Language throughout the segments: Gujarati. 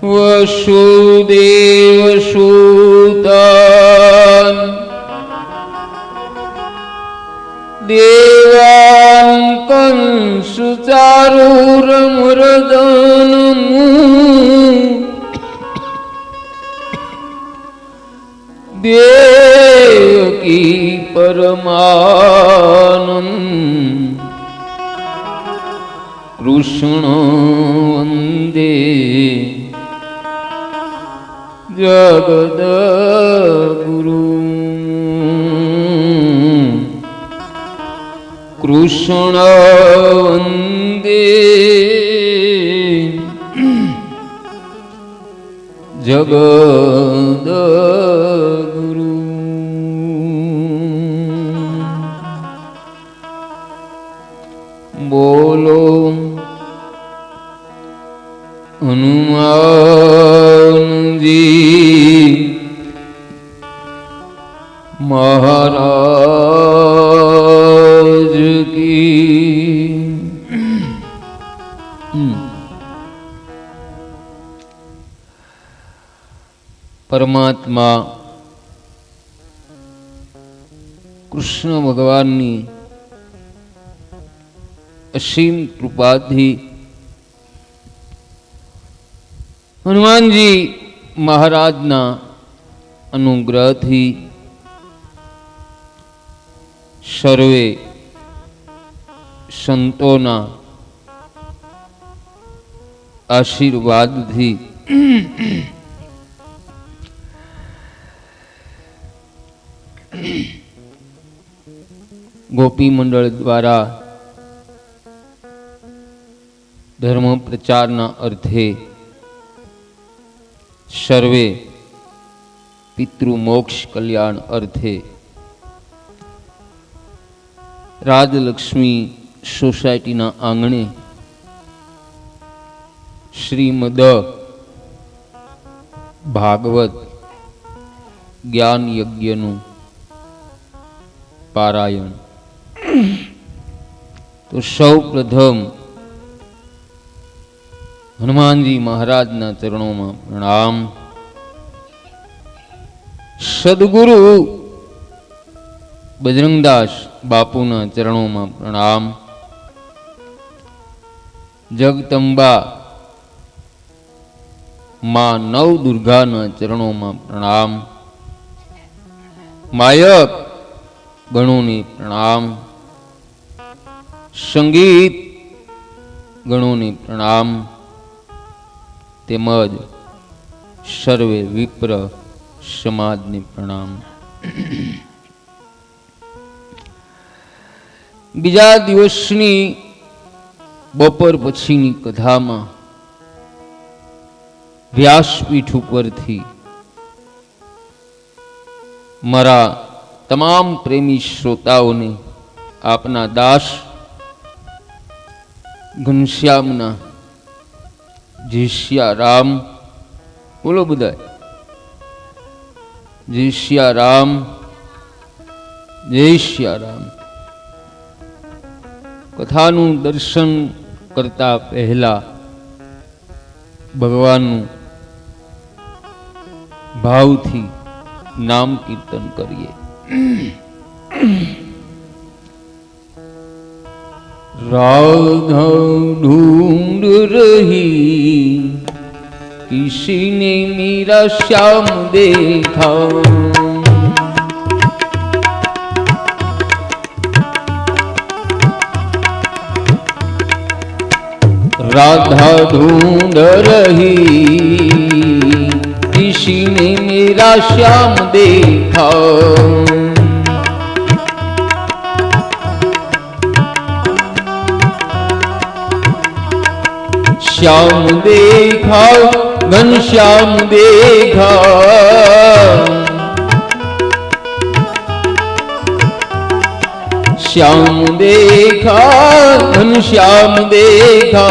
वसुदेवसुतान् देवान् कंसचारूरमर्दनम् देवकी परमानंद कृष्ण वंदे जगद्गुरु कृष्ण वंदे जगद्गुरु। बोलो हनुमान जी महाराज की। परमात्मा कृष्ण भगवाननी असीम कृपाथी हनुमानजी महाराजना अनुग्रहथी सर्वे संतोना आशीर्वादथी गोपी मंडल द्वारा धर्म प्रचारना अर्थे सर्वे पितृमोक्ष कल्याण अर्थे राजलक्ष्मी सोसायटी ना आंगणे श्रीमद भागवत ज्ञान यज्ञ नु पारायण। तो सौ प्रथम हनुमानजी महाराज ना चरणों में प्रणाम। सदगुरु बजरंगदास बापू ना चरणों में प्रणाम। जगदंबा मां नव दुर्गा ना चरणों में प्रणाम। मायक गणों ने प्रणाम। संगीत गणों ने प्रणाम तेमज सर्वे विप्र समाज ने प्रणाम। बीजा दिवसनी बपोर पछीनी कथामां व्यासपीठ उपरथी मारा तमाम प्रेमी श्रोताओं ने आपना दास घनश्यामना जय श्या राम बोलो बधाय जय श्या राम जय श्या राम कथानु दर्शन करता पहला भगवान भावथी नाम कीर्तन करिए। राधा ढूंढ रही किसी ने मेरा श्याम देखा। राधा ढूंढ रही किसी ने मेरा श्याम देखा। श्याम देखा घनश्याम देखा। श्याम देखा घनश्याम देखा।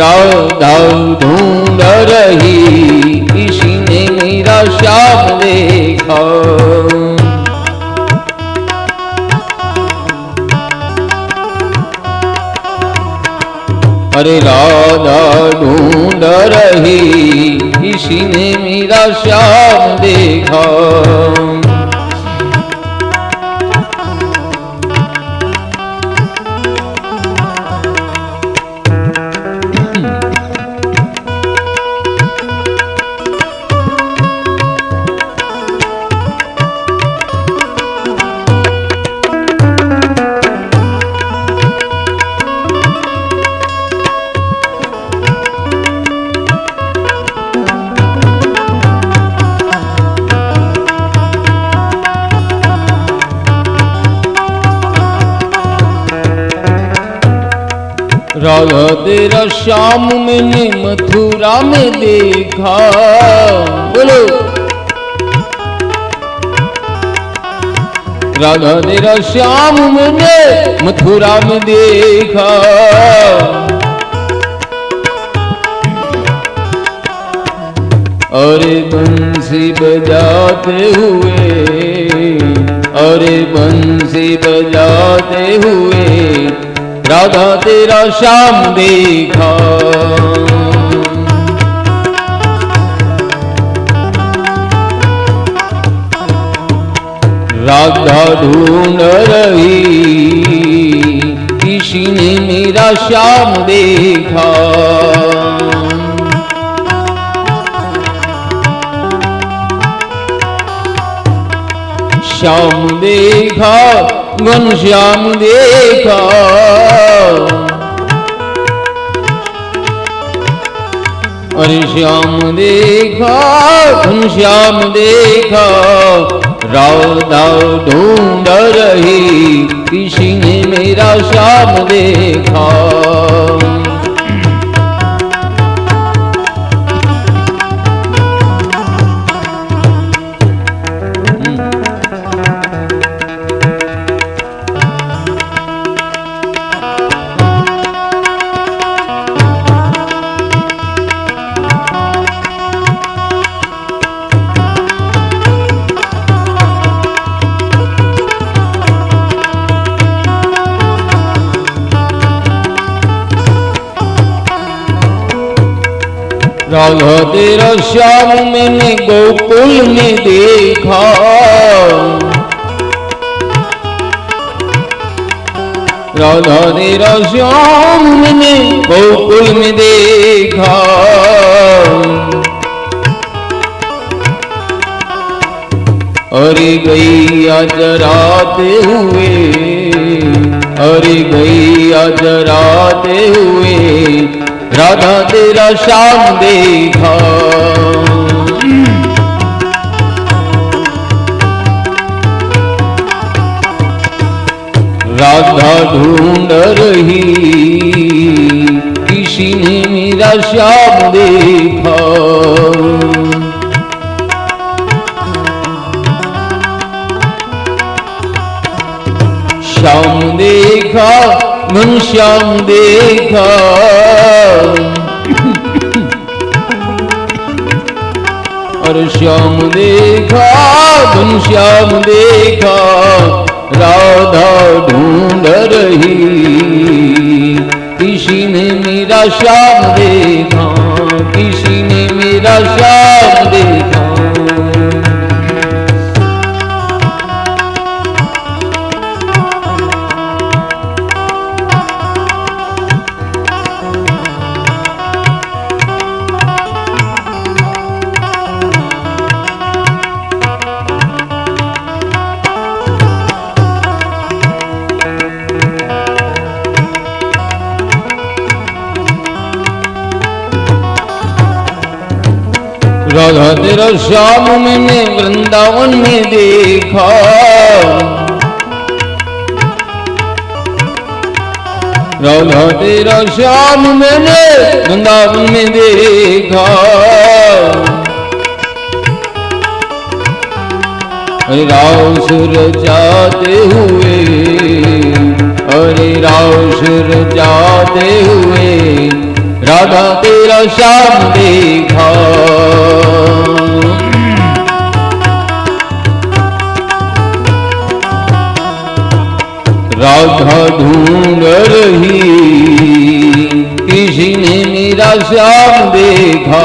राधा ढूंढ रही किसी ने मेरा श्याम देखा। अरे राधा ढूंढ रही मेरा श्याम देखा। राधा तेरा श्याम मैंने मथुरा में देखा। बोलो राधा तेरा श्याम मैंने मथुरा में देखा। अरे बंसी बजाते हुए, अरे बंसी बजाते हुए राधा तेरा श्याम देखा। राधा ढूंढ रही किसी ने मेरा श्याम देखा। श्याम देखा घनश्याम देखा। अरे श्याम देखा घनश्याम देखा। राधा ढूंढ रही किसी ने मेरा श्याम देखा। राधा तेरा श्याम मैंने गोकुल में देखा। राधा तेरा श्याम मैंने गोकुल में देखा। अरे गैया चराते हुए, अरे गैया चराते हुए राधा तेरा श्याम देखा। राधा ढूंढ रही किसी ने मेरा श्याम देखा। श्याम देखा घनश्याम देखा। और श्याम देखा घनश्याम देखा। राधा ढूंढ रही किसी ने मेरा श्याम देखा, किसी ने मेरा श्याम देखा। राधा तेरा श्याम मैंने वृंदावन में देखा। राधा तेरा श्याम मैंने वृंदावन में देखा। अरे राव सुर जाते हुए, अरे राव सुर जाते हुए राधा तेरा श्याम देखा। राधा ढूंढ रही किसी ने मेरा श्याम देखा।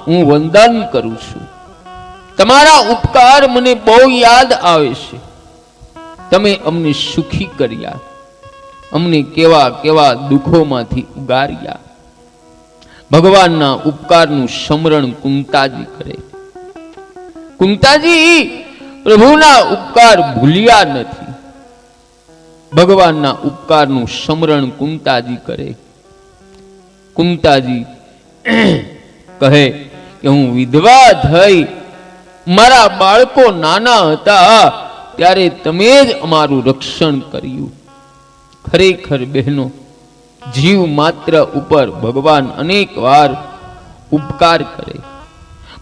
હું વંદન કરું છું. તમારા ઉપકાર મને બહુ યાદ આવે છે. તમે અમને સુખી કર્યા, અમને કેવા કેવા દુઃખોમાંથી ઉગાર્યા. ભગવાનના ઉપકારનું સ્મરણ કુંતાજી કરે. કુંતાજી પ્રભુના ઉપકાર ભૂલ્યા નથી. ભગવાનના ઉપકારનું સ્મરણ કુંતાજી કરે. કુંતાજી કહે કે હું વિધવા થઈ, મારા બાળકો નાના હતા ત્યારે તમે જ અમારું રક્ષણ કર્યું. ખરેખર બહેનો, જીવ માત્ર ઉપર ભગવાન અનેક વાર ઉપકાર કરે,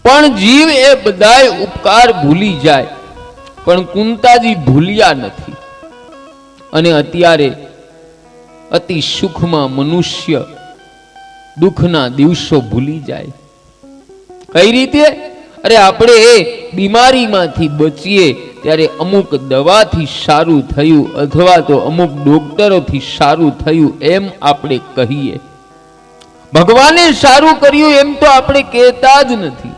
પણ જીવ એ બધાય ઉપકાર ભૂલી જાય. પણ કુંતાજી ભૂલ્યા નથી. અને અત્યારે અતિ સુખમાં મનુષ્ય દુઃખના દિવસો ભૂલી જાય. કઈ રીતે? અરે આપણે બીમારીમાંથી બચીએ ત્યારે અમુક દવાથી સારું થયું અથવા તો અમુક ડોક્ટરોથી સારું થયું એમ આપણે કહીએ. ભગવાને સારું કર્યું એમ તો આપણે કહેતા જ નથી.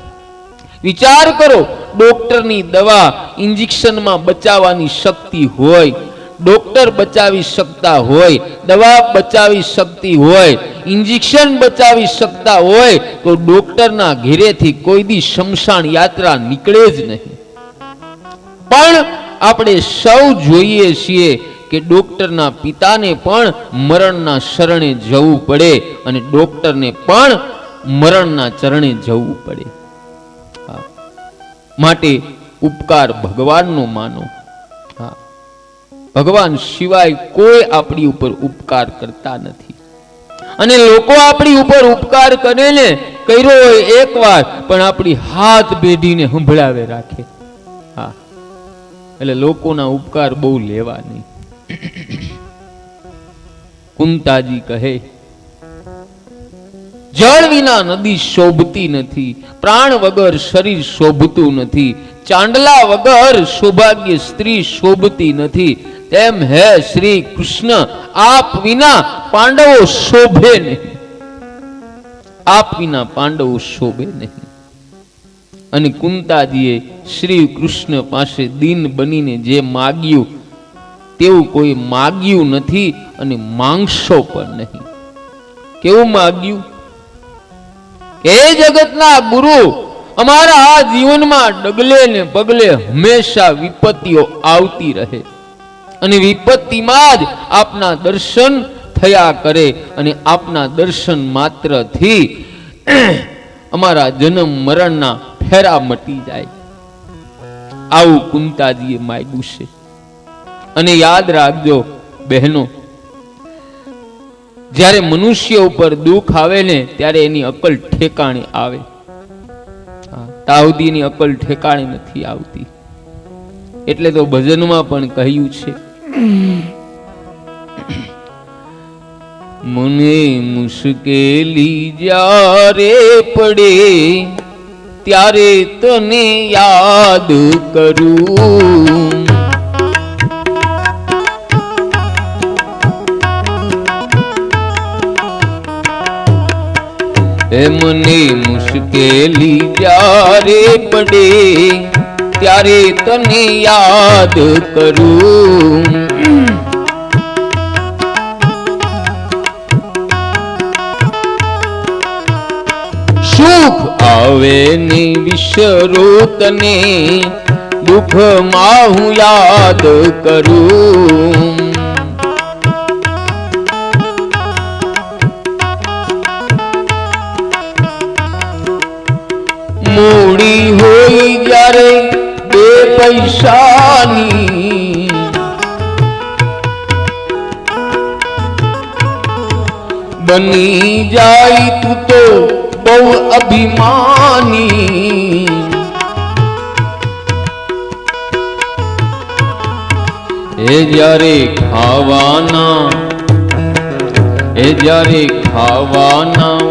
વિચાર કરો, ડોક્ટરની દવા ઇન્જેક્શનમાં બચાવવાની શક્તિ હોય, ડોક્ટર બચાવી શકતા હોય, દવા બચાવી શકતી હોય, ઇન્જેક્શન બચાવી શકતા હોય તો ડોક્ટરના ઘેરેથી કોઈ દી શમશાન યાત્રા નીકળે જ નહીં. પણ આપણે સૌ જોઈએ છીએ કે ડોક્ટરના પિતાને પણ મરણના શરણે જવું પડે અને ડોક્ટરને પણ મરણના ચરણે જવું પડે. માટે ઉપકાર ભગવાનનો માનો. ભગવાન સિવાય કોઈ આપણી ઉપર ઉપકાર કરતા નથી. અને લોકો આપણી ઉપર ઉપકાર કરે ને, કર્યો હોય એકવાર પણ આપણી હાથ બેડીને સંભળાવે રાખે. હા, એટલે લોકોના ઉપકાર બહુ લેવા નહીં. કુંતાજી કહે, જળ વિના નદી શોભતી નથી, પ્રાણ વગર શરીર શોભતું નથી, ચાંદલા વગર સૌભાગ્ય સ્ત્રી શોભતી નથી. તેમ હે શ્રી કૃષ્ણ, આપ વિના પાંડવો શોભે નહીં. આપ વિના પાંડવો શોભે નહીં. અને કુંતાજીએ શ્રી કૃષ્ણ પાસે દીન બનીને જે માગ્યું તેવું કોઈ માગ્યું નથી અને માંગશો પણ નહીં. કેવું માગ્યું? હે જગતના ગુરુ, અમારા આ જીવનમાં ડગલે ને પગલે હંમેશા વિપત્તિઓ આવતી રહે અને વિપત્તિમાં જ આપના દર્શન થયા કરે અને આપના દર્શન માત્રથી અમારા જન્મ મરણના ફેરા મટી જાય. આવું કુંતાજીએ માંગ્યું છે. અને યાદ રાખજો બહેનો, જ્યારે મનુષ્ય ઉપર દુઃખ આવે ને ત્યારે એની અકલ ઠેકાણે આવે. તાવદીની અકલ ઠેકાણે નથી આવતી. એટલે તો ભજનમાં પણ કહ્યું છે, મને મુશ્કેલી જ્યારે પડે ત્યારે તને યાદ કરું. મને મુશ્કેલી જ્યારે પડે ત્યારે તને યાદ કરું. સુખ આવે ને વિસરો તને, દુઃખમાં હું યાદ કરું. મૂડી હોય જ્યારે બે પૈસાની, બની જાય તું તો બહુ અભિમાની. એ જ્યારે ખાવાના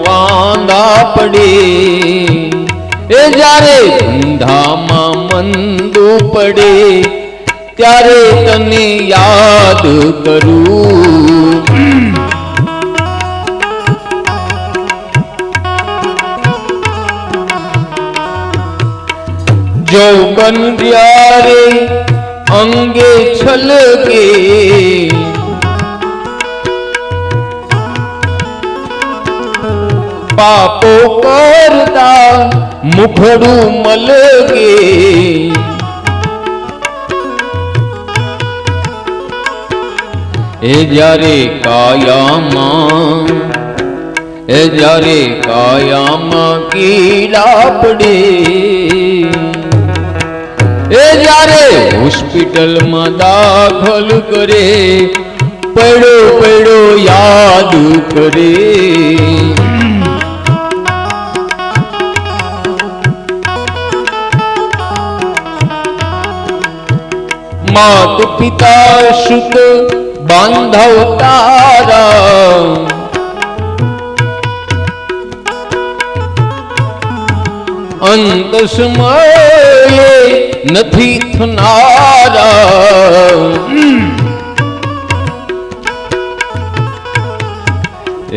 વાંધા પડે, એ જ્યારે ધંધામાં મંદુ પડે ત્યારે તને યાદ કરું. যৌবন જ્યારે અંગે છલકે પાપો કરતા મુખડું મલકે એ જ્યારે કાયામાં કીડા પડે એ જ્યારે હોસ્પિટલમાં દાખલ કરે પડ્યો યાદ કરે માત પિતા સુત બાંધવ તારા અંત સમયે નથી થનારા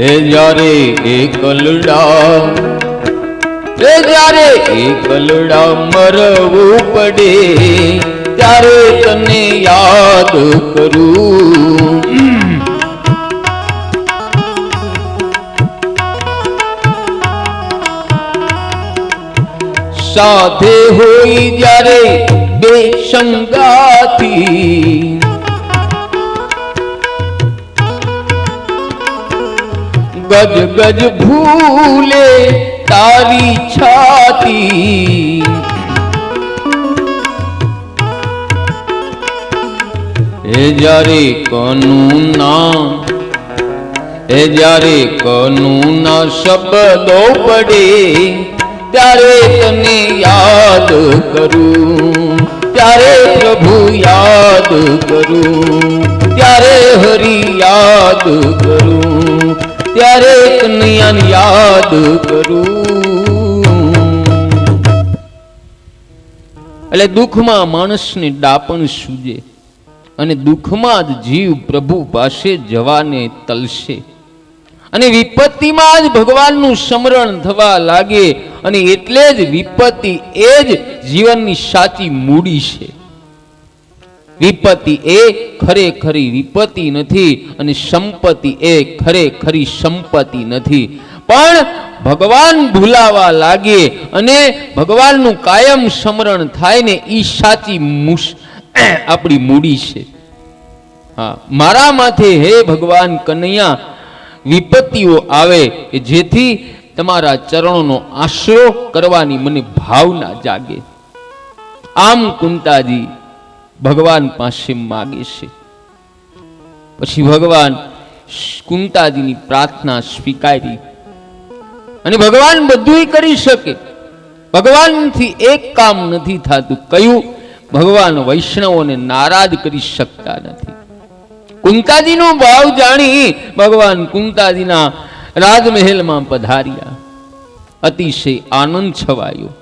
એ જ્યારે એકલડા મરવું પડે ત્યારે તને યાદ કરું સાથે હોય જ્યારે બે સંગાથી ગજ ભૂલે તારી છાતી એ જ્યારે કનુના શબ્દો પડે ત્યારે તને યાદ કરું ત્યારે પ્રભુ યાદ કરું ત્યારે હરિ યાદ કરું ત્યારે કનૈયાને યાદ કરું એટલે દુઃખમાં માણસને ડાપણ સૂજે અને દુઃખમાં જ જીવ પ્રભુ પાસે જવાને તલશે અને વિપત્તિમાં જ ભગવાનનું સ્મરણ થવા લાગે અને એટલે જ વિપત્તિ એ જ જીવનની સાચી મૂડી છે વિપત્તિ એ ખરેખરી વિપત્તિ નથી અને સંપત્તિ એ ખરેખરી સંપત્તિ નથી પણ ભગવાન ભૂલાવા લાગે અને ભગવાનનું કાયમ સ્મરણ થાય ને એ સાચી આપણી મૂડી છે હા મારા માથે હે ભગવાન કનૈયા વિપત્તિઓ આવે કે જેથી તમારા ચરણોનો આશરો કરવાની મને ભાવના જાગે આમ કુંતાજી ભગવાન પાસે માગે છે પછી ભગવાન કુંતાજીની પ્રાર્થના સ્વીકારી અને ભગવાન બધું કરી શકે ભગવાનથી એક કામ નથી થતું કયું ભગવાન વૈષ્ણવોને નારાજ કરી શકતા નથી કુંતાજીનો ભાવ જાણી ભગવાન કુંતાજીના રાજમહેલમાં પધાર્યા અતિશય આનંદ છવાયો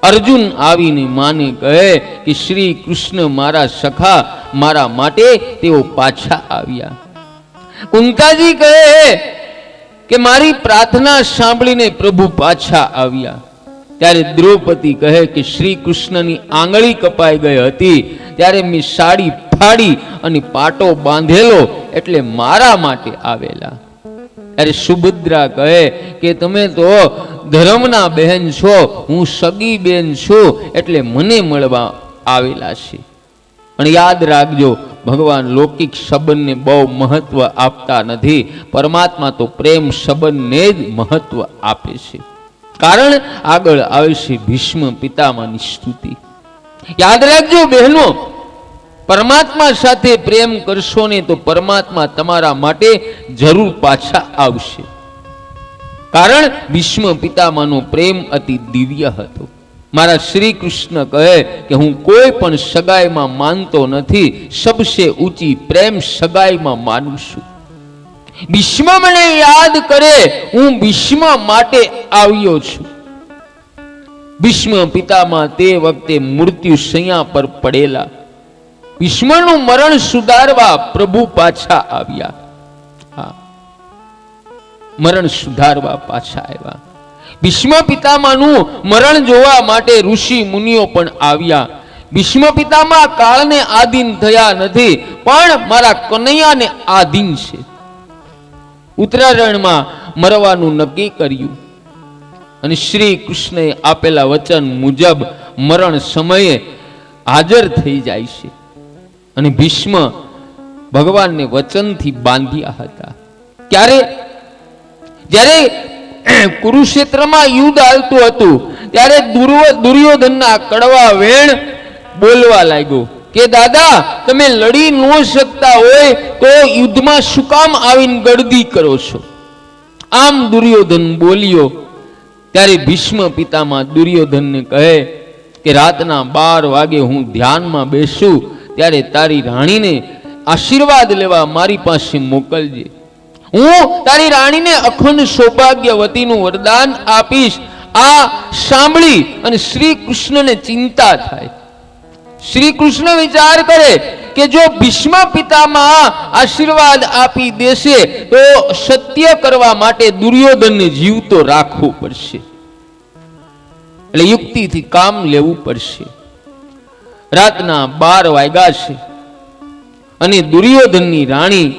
અર્જુન આવીને માને કહે કે શ્રી કૃષ્ણ મારા સખા મારા માટે તેઓ પાછા આવ્યા કુંતાજી કહે કે મારી પ્રાર્થના સાંભળીને પ્રભુ પાછા આવ્યા ત્યારે દ્રૌપદી કહે કે શ્રી કૃષ્ણની આંગળી કપાઈ ગઈ હતી ત્યારે મેં સાડી ફાડી અને પાટો બાંધેલો એટલે મારા માટે આવેલા ત્યારે સુભદ્રા કહે કે તમે તો ધર્મના બહેન છો હું સગી બેન છું એટલે મને મળવા આવેલા છે પણ યાદ રાખજો ભગવાન લૌકિક સંબંધને બહુ મહત્વ આપતા નથી પરમાત્મા તો પ્રેમ સંબંધને જ મહત્વ આપે છે કારણ આગળ આવે છે ભીષ્મ પિતામહની સ્તુતિ યાદ રાખજો બહેનો પરમાત્મા સાથે પ્રેમ કરશો ને તો પરમાત્મા તમારા માટે જરૂર પાછા આવશે કારણ ભીષ્મ પિતામહનો પ્રેમ અતિ દિવ્ય હતો મારા શ્રી કૃષ્ણ કહે કે હું કોઈ પણ સગાઈમાં માનતો નથી સબસે ઊંચી પ્રેમ સગાઈમાં માનું છું ભીષ્મ મને યાદ કરે હું ભીષ્મ માટે આવ્યો છું ભીષ્મ પિતામહ તે વખતે મૃત્યુ શૈયા પર પડેલા ભીષ્મનું મરણ સુધારવા પ્રભુ પાછા આવ્યા મરણ સુધારવા પાછા આવ્યા ભીષ્મ પિતામહનું મરણ જોવા માટે ઋષિ મુનિઓ પણ આવ્યા. ભીષ્મ પિતામહ કાળને આધીન થયા નથી, પણ મારા કનૈયાને આધીન છે. ઉત્તરાયણમાં મરવાનું નક્કી કર્યું અને શ્રી કૃષ્ણએ આપેલા વચન મુજબ મરણ સમયે હાજર થઈ જાય છે. અને ભીષ્મ ભગવાનને વચનથી બાંધ્યા હતા. જ્યારે કુરુક્ષેત્રમાં યુદ્ધ હાલતું હતું ત્યારે દુર્યોધનના કડવા વેણ બોલવા લાગ્યો કે દાદા, તમે લડી ન શકતા હોય તો યુદ્ધમાં શું કામ આવીને ગળદી કરો છો? આમ દુર્યોધન બોલ્યો. ત્યારે ભીષ્મ પિતામહ દુર્યોધનને કહે કે રાતના 12 વાગે હું ધ્યાનમાં બેસું ત્યારે તારી રાણીને આશીર્વાદ લેવા મારી પાસે મોકલજે. હું તારી રાણીને અખંડ સૌભાગ્યવતીનું વરદાન આપીશ. આ સાંભળી અને શ્રી કૃષ્ણને ચિંતા થાય. શ્રી કૃષ્ણ વિચાર કરે કે જો ભીષ્મ પિતામહ આશીર્વાદ આપી દેશે તો સત્ય કરવા માટે દુર્યોધનને જીવતો રાખવો પડશે, એટલે યુક્તિથી કામ લેવું પડશે. રાતના 12 વાગ્યા છે અને દુર્યોધનની રાણી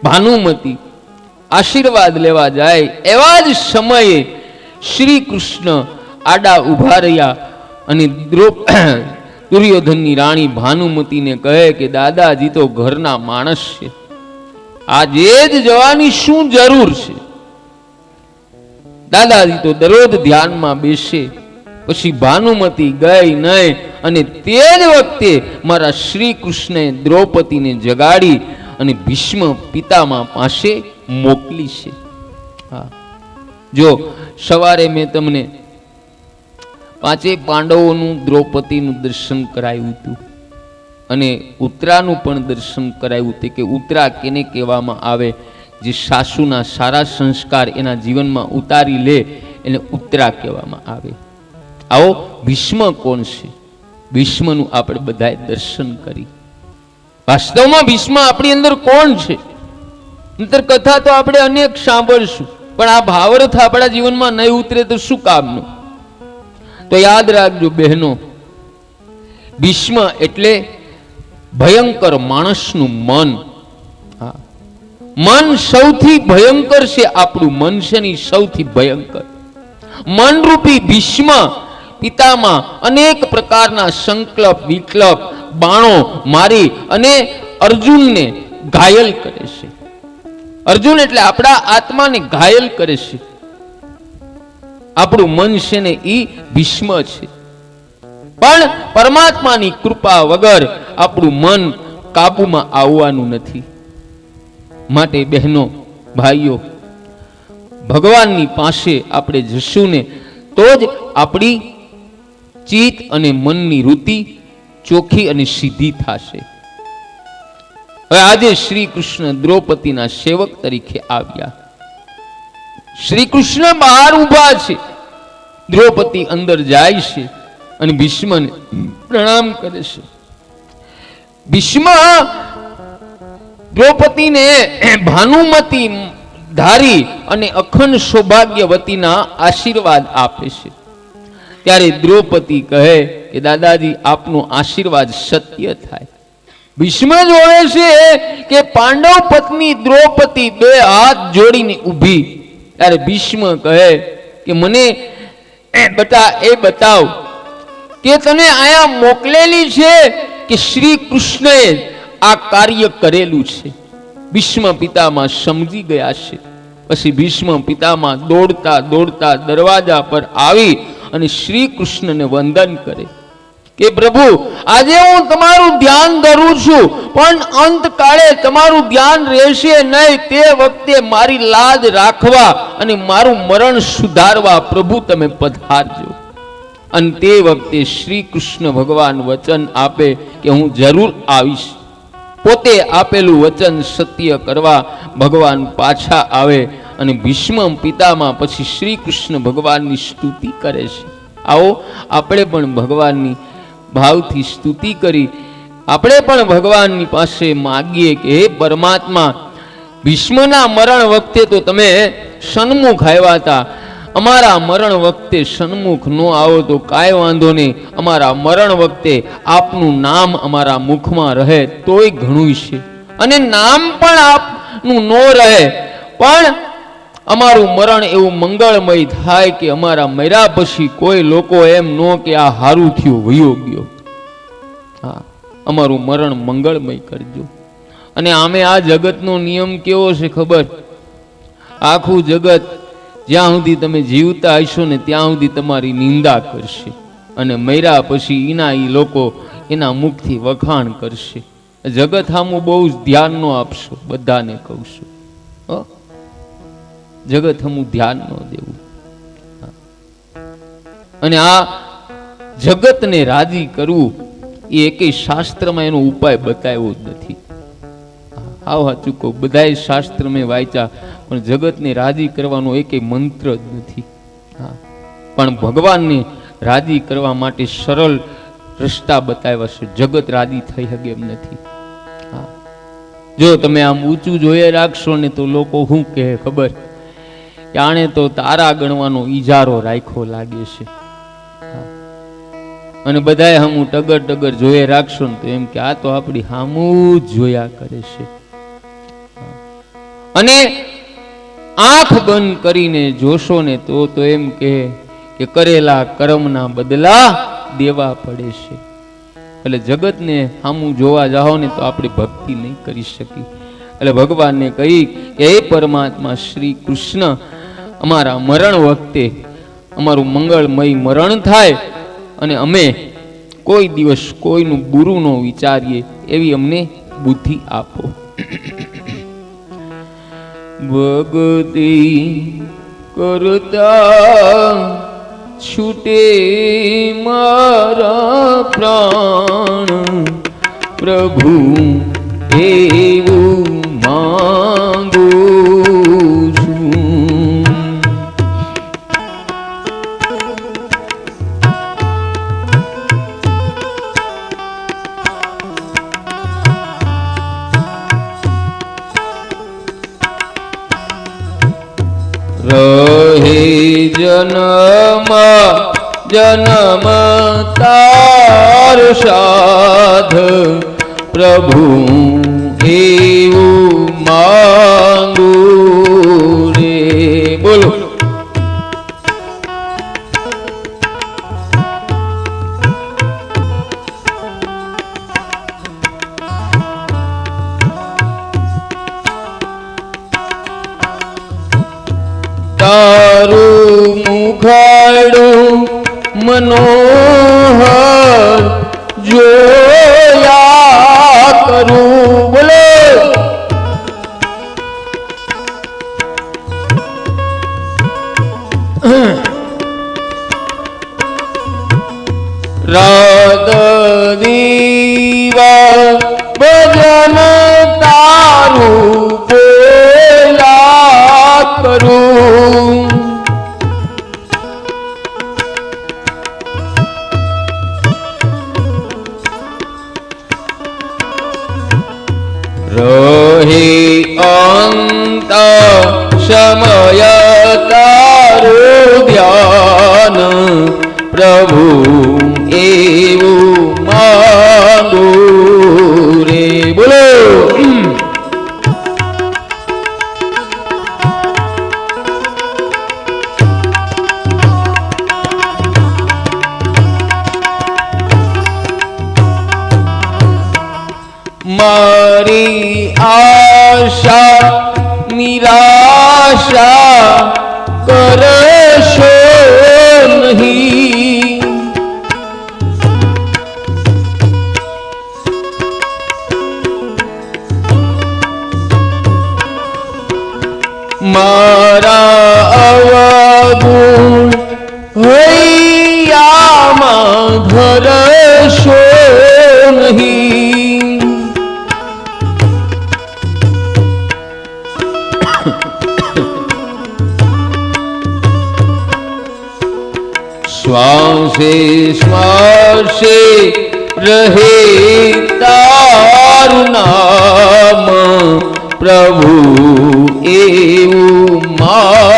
ભાનુમતી આશીર્વાદ લેવા જાય એવા જ સમયે શ્રી કૃષ્ણ આડા ઉભા રહ્યા અને દુર્યોધનની રાણી ભાનુમતીને કહે કે દાદાજી તો ઘરના માણસ છે, આજે જ જવાની શું જરૂર છે? દાદાજી તો દરરોજ ધ્યાનમાં બેસે. પછી ભાનુમતી ગઈ નહીં અને તે જ વખતે મારા શ્રી કૃષ્ણએ દ્રૌપદીને જગાડી અને ભીષ્મ પિતામહ પાસે મોકલી છે. હા, જો સવારે મેં તમને 5 પાંડવોનું દ્રૌપદીનું દર્શન કરાવ્યું હતું અને ઉત્તરાનું પણ દર્શન કરાવ્યું હતું કે ઉત્તરા કેને કહેવામાં આવે? જે સાસુના સારા સંસ્કાર એના જીવનમાં ઉતારી લે એને ઉત્તરા કહેવામાં આવે. આવો ભીષ્મ કોણ છે? ભીષ્મનું આપણે બધાએ દર્શન કરી. વાસ્તવમાં ભીષ્મ આપણી અંદર કોણ છે? નહીતર કથા તો આપણે અનેક સાંભળશું, પણ આ ભાવાર્થ આપણા જીવનમાં નહીં ઉતરે તો શું કામનું? તો યાદ રાખજો બહેનો, ભીષ્મ એટલે ભયંકર માણસનું મન. હા, મન સૌથી ભયંકર છે. આપણું મન છે ને સૌથી ભયંકર. મનરૂપી ભીષ્મ પિતામહ અનેક પ્રકારના સંકલ્પ વિકલ્પ બાણો મારી અને અર્જુનને ઘાયલ કરે છે. અર્જુન એટલે આપણા આત્માને ઘાયલ કરે છે. આપણું મન છે ને એ ભીષ્મ છે, પણ પરમાત્માની કૃપા વગર આપણું મન કાબુમાં આવવાનું નથી. માટે બહેનો ભાઈઓ, ભગવાનની પાસે આપણે જશું ને તો જ આપણી ચિત્ત અને મનની વૃત્તિ ચોખ્ખી અને સીધી થશે. હવે આજે શ્રી કૃષ્ણ દ્રૌપદીના સેવક તરીકે આવ્યા. શ્રી કૃષ્ણ બહાર ઊભા છે, દ્રૌપદી અંદર જાય છે અને ભીષ્મને પ્રણામ કરે છે. ભીષ્મ દ્રૌપદીને ભાનુમતી ધારી અને અખંડ સૌભાગ્યવતીના આશીર્વાદ આપે છે. ત્યારે દ્રૌપદી કહે કે દાદાજી આપનો આશીર્વાદ સત્ય થાય. ભીષ્મ જોડે છે કે પાંડવ પત્ની દ્રૌપદી 2 હાથ જોડીને ઊભી. ત્યારે ભીષ્મ કહે કે મને બતાવ કે તને આયા મોકલેલી છે કે શ્રી કૃષ્ણએ આ કાર્ય કરેલું છે. ભીષ્મ પિતામહ સમજી ગયા છે. પછી ભીષ્મ પિતામહ દોડતા દોડતા દરવાજા પર આવી અને શ્રી કૃષ્ણને વંદન કરે કે પ્રભુ, આજે હું તમારું ધ્યાન ધરું છું, પણ અંતકાળે તમારું ધ્યાન રહેશે નહીં. તે વખતે મારી લાજ રાખવા અને મારું મરણ સુધારવા પ્રભુ તમે પધારજો. અને તે વખતે શ્રી કૃષ્ણ ભગવાન વચન આપે કે હું જરૂર આવીશ. પોતે આપેલું વચન સત્ય કરવા ભગવાન પાછા આવે અને ભીષ્મ પિતામહ પછી શ્રી કૃષ્ણ ભગવાનની સ્તુતિ કરે છે. આવો આપણે પણ ભગવાનની ભાવથી સ્તુતિ કરી આપણે પણ ભગવાનની પાસે માગીએ કે હે પરમાત્મા, ભીષ્મના મરણ વખતે તો તમે સન્મુખ આવ્યા હતા. અમારા મરણ વખતે સન્મુખ ન આવો તો કાંઈ વાંધો નહીં, અમારા મરણ વખતે આપનું નામ અમારા મુખમાં રહે તોય ઘણું છે, અને નામ પણ આપનું ન રહે પણ અમારું મરણ એવું મંગળમય થાય કે અમારા મર્યા પછી કોઈ લોકો એમ ન કે આ હારું થયું વયો ગયો. હા, અમારું મરણ મંગળમય કરજો. અને આમે આ જગતનો નિયમ કેવો છે ખબર? આખું જગત જ્યાં સુધી તમે જીવતા હશો ને ત્યાં સુધી તમારી નિંદા કરશે, અને મર્યા પછી એના એ લોકો એના મુખથી વખાણ કરશે. જગત સામું બહુ જ ધ્યાન ન આપશો, બધાને કહું છું. જગત હમું ધ્યાન ન દેવું. અને આ જગતને રાજી કરવું એ એકેય શાસ્ત્રમાં એનો ઉપાય બતાવ્યો જ નથી. હાવ સાચું કહું, બધાય શાસ્ત્ર મેં વાંચ્યા પણ જગતને રાજી કરવાનો એકેય મંત્ર જ નથી. હા, પણ ભગવાનને રાજી કરવા માટે સરળ રસ્તા બતાવ્યા છે. જગત રાજી થઈ શકે એમ નથી. હા, જો તમે આમ ઊંચું જોઈએ રાખશો ને તો લોકો શું કહે ખબર? કે આણે તો તારા ગણવાનો ઈજારો રાખ્યો લાગે છે. અને બધાએ હમું ટગર ટગર જોઈએ રાખશો ને તો એમ કે આ તો આપણી હામું જ જોયા કરે છે. અને આંખ બંધ કરીને જોશો ને તો એમ કે કરેલા કર્મના બદલા દેવા પડે છે. એટલે જગતને હામું જોવા જાઓ ને તો આપણે ભક્તિ નહીં કરી શકી. એટલે ભગવાનને કહી કે હે પરમાત્મા શ્રી કૃષ્ણ, અમારા મરણ વખતે અમારું મંગળમય મરણ થાય અને અમે કોઈ દિવસ કોઈનું બુરું ન વિચારીએ એવી અમને બુદ્ધિ આપો. ભક્તિ કરતા છૂટે મારા પ્રાણ, પ્રભુ એવું માંગુ છું. રહે જન્મ જન્મ તાર સાધ, પ્રભુ એવું માંગુ રે. બોલો. તારું મુખાડું મનોહર જોયા કરું. બોલો. રાત દીવા ભજન તારું બોલા કરું. રહે અંત સમય તારું ધ્યાન, પ્રભુ એવું માંગુ રે. બોલો. મારી આશા નિરાશા કરશો નહીં, મારા અવગુણ હૈયામાં ધરશો નહીં. શ્વાસે શ્વાસે રહે તારું નામ, પ્રભુ એવું મા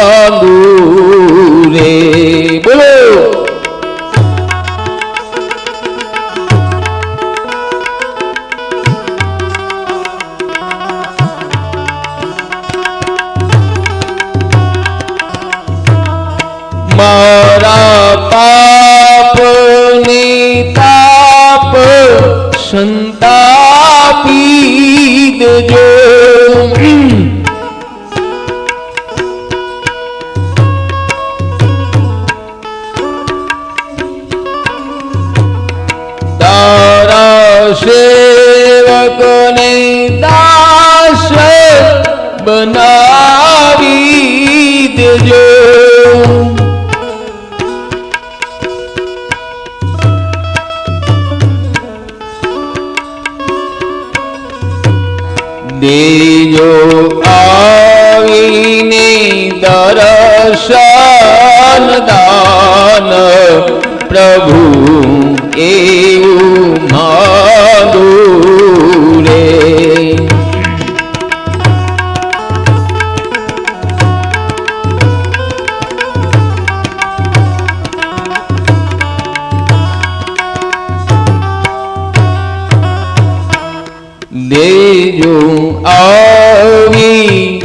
મારા પાપની તાપ સંતાપી દેજો. તારા સેવકને દાસ બનાવી દેજો. દેજો આવીને દર્શન દાન પ્રભુ એવું માંગુ રે. દેજો આવી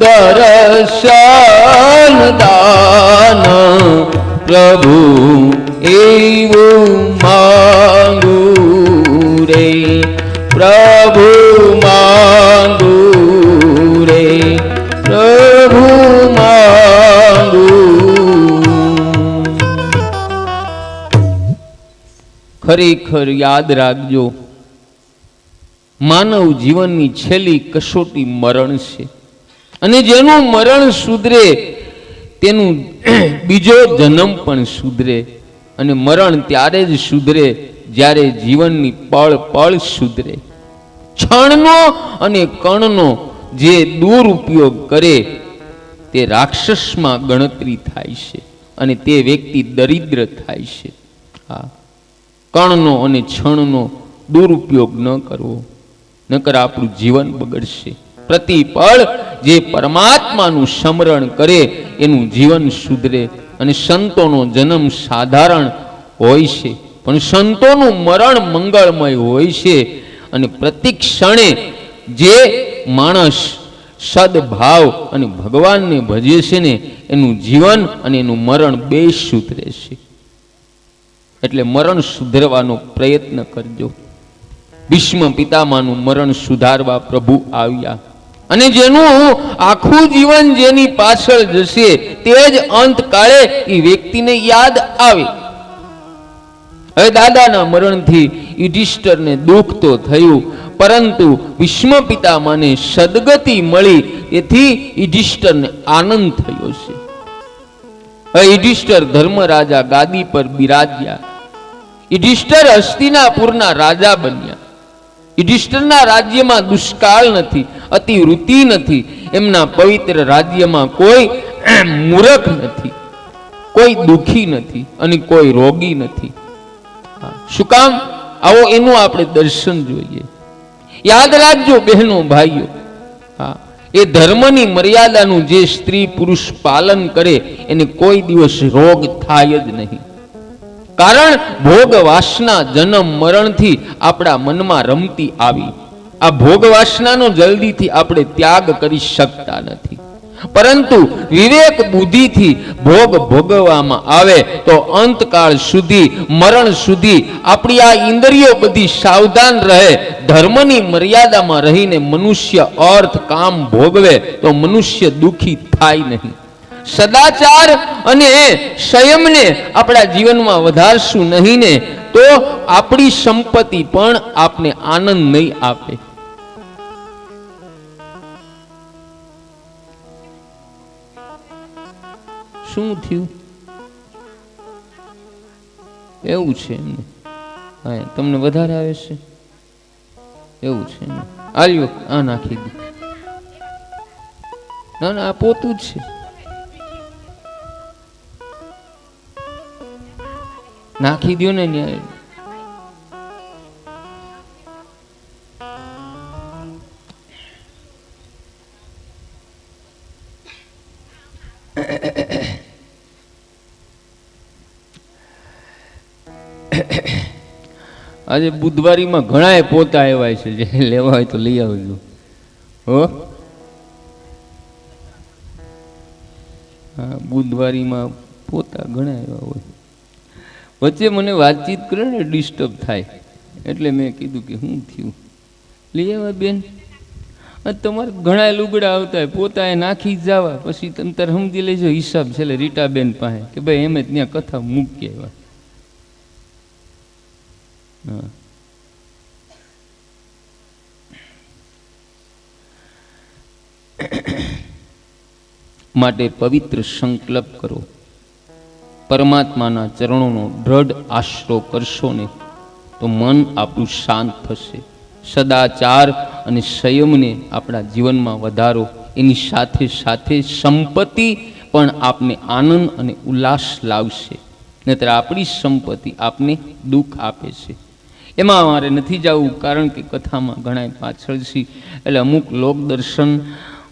દર્શન દાન પ્રભુ એવું માંગુ રે. પ્રભુ માંગુ રે. પ્રભુ માંગુ. ખરેખર યાદ રાખજો, માનવ જીવનની છેલ્લી કસોટી મરણ છે, અને જેનું મરણ સુધરે તેનું બીજો જન્મ પણ સુધરે. અને મરણ ત્યારે જ સુધરે જ્યારે જીવનની પળ પળ સુધરે. ક્ષણનો અને કણનો જે દુરુપયોગ કરે તે રાક્ષસમાં ગણતરી થાય છે, અને તે વ્યક્તિ દરિદ્ર થાય છે. હા, કણનો અને ક્ષણનો દુરુપયોગ ન કરવો, નકર આપણું જીવન બગડશે. પ્રતિપળ જે પરમાત્માનું સ્મરણ કરે એનું જીવન સુધરે. અને સંતોનો જન્મ સાધારણ હોય છે, પણ સંતોનું મરણ મંગળમય હોય છે. અને પ્રતિ ક્ષણે જે માણસ સદભાવ અને ભગવાનને ભજે છે ને, એનું જીવન અને એનું મરણ બે સુધરે છે. એટલે મરણ સુધરવાનો પ્રયત્ન કરજો. ભીષ્મ પિતામાનું મરણ સુધારવા પ્રભુ આવ્યા, અને જેનું આખું જીવન જેની પાછળ જશે તે જ અંતકાળે એ વ્યક્તિને યાદ આવે. હવે દાદાના મરણથી યુધિષ્ઠિરને દુઃખ તો થયું, પરંતુ ભીષ્મ પિતામાને સદગતિ મળી એથી યુધિષ્ઠિરને આનંદ થયો છે. હવે યુધિષ્ઠિર ધર્મરાજા ગાદી પર બિરાજ્યા. યુધિષ્ઠિર હસ્તિનાપુરના રાજા બન્યા. યુધિષ્ઠિરના રાજ્યમાં દુષ્કાળ નથી, અતિવૃત્તિ નથી. એમના પવિત્ર રાજ્યમાં કોઈ મૂરખ નથી, કોઈ દુઃખી નથી, અને કોઈ રોગી નથી. શું કામ? આવો એનું આપણે દર્શન જોઈએ. યાદ રાખજો બહેનો ભાઈઓ, હા, એ ધર્મની મર્યાદાનું જે સ્ત્રી પુરુષ પાલન કરે એને કોઈ દિવસ રોગ થાય જ નહીં. કારણ ભોગ વાસના જન્મ મરણથી આપણા મનમાં રમતી આવી. આ ભોગ વાસનાનો જલ્દીથી આપણે ત્યાગ કરી શકતા નથી, પરંતુ વિવેક બુદ્ધિથી ભોગ ભોગવવામાં આવે તો અંતકાળ સુધી, મરણ સુધી આપણી આ ઇન્દ્રિયો બધી સાવધાન રહે. ધર્મની મર્યાદામાં રહીને મનુષ્ય અર્થ કામ ભોગવે તો મનુષ્ય દુઃખી થાય નહીં. સદાચાર અને સંયમને આપણા જીવનમાં વધારશું નહીં ને તો આપણી સંપત્તિ પણ આપને આનંદ નહીં આપે. શું થયું? એવું છે એમને? હા, તમને વધારે આવે છે એવું છે? આલ્યો આ નાખી દે. ના ના, આ પોતું જ છે. નાખી દો ને ન્યાય. આજે બુધવારીમાં ઘણા પોતા આવ્યા છે, જે લેવા હોય તો લઈ આવજો. હો, હા, બુધવારીમાં પોતા ઘણા એવા હોય. વચ્ચે મને વાતચીત કરે ને ડિસ્ટર્બ થાય, એટલે મેં કીધું કે શું થયું, લઈ આવ્યા બેન? તમારે ઘણા લુગડા આવતા હોય, પોતા એ નાખી જવા, પછી તમે તારે સમજી લેજો હિસાબ છેલ્લે રીટાબેન પાસે કે ભાઈ એમ જ ત્યાં કથા મૂકી આવ્યા. હા, માટે પવિત્ર સંકલ્પ કરો, પરમાત્માના ચરણોનો દ્રઢ આશરો કરશો ને તો મન આપણું શાંત થશે. સદાચાર અને સંયમને આપણા જીવનમાં વધારો, એની સાથે સાથે સંપત્તિ પણ આપને આનંદ અને ઉલ્લાસ લાવશે. નહીતર આપણી સંપત્તિ આપને દુઃખ આપે છે. એમાં મારે નથી જવું, કારણ કે કથામાં ઘણા પાછળ છે, એટલે અમુક લોક દર્શન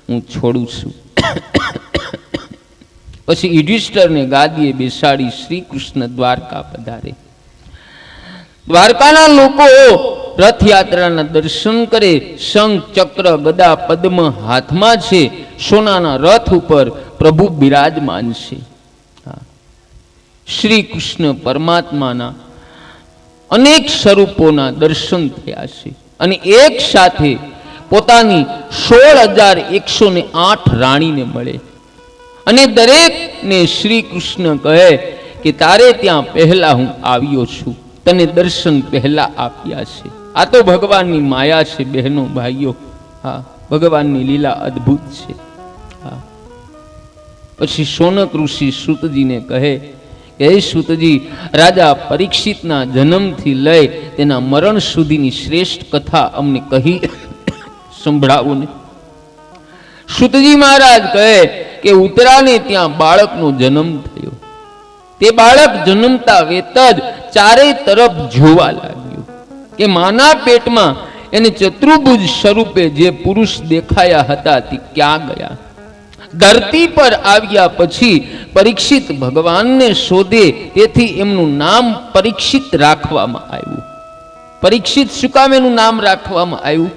હું છોડું છું. પછી યુધિષ્ઠિરને ગાદીએ બેસાડી શ્રી કૃષ્ણ દ્વારકા પધારે. દ્વારકાના લોકો રથયાત્રાના દર્શન કરે. શંખ, ચક્ર, ગદા, પદ્મ હાથમાં છે. સોનાના રથ ઉપર પ્રભુ બિરાજમાન છે. શ્રી કૃષ્ણ પરમાત્માના અનેક સ્વરૂપોના દર્શન થયા છે, અને એક સાથે પોતાની 16,108 રાણીને મળે, અને દરેકને શ્રી કૃષ્ણ કહે કે તારે ત્યાં પહેલા હું આવ્યો છું, તને દર્શન પહેલા આપ્યા છે. આ તો ભગવાનની માયા છે બહેનો ભાઈઓ. હા, ભગવાનની લીલા અદ્ભુત છે. હા, પછી શૌનક ઋષિ સૂતજીને કહે કે હે સૂતજી, રાજા પરીક્ષિતના જન્મથી લઈ તેના મરણ સુધીની શ્રેષ્ઠ કથા અમને કહી સંભળાવો ને. સૂતજી મહારાજ કહે કે ઉત્તરાને ત્યાં બાળકનો જન્મ થયો. તે બાળક જન્મતા વેત જ ચારે તરફ જોવા લાગ્યું કે માના પેટમાં એને ચતુર્ભુજ સ્વરૂપે જે પુરુષ દેખાયા હતા તે ક્યાં ગયા. ધરતી પર આવ્યા પછી પરીક્ષિત ભગવાનને શોધે, તેથી એમનું નામ પરીક્ષિત રાખવામાં આવ્યું. પરીક્ષિત શું કામ એનું નામ રાખવામાં આવ્યું?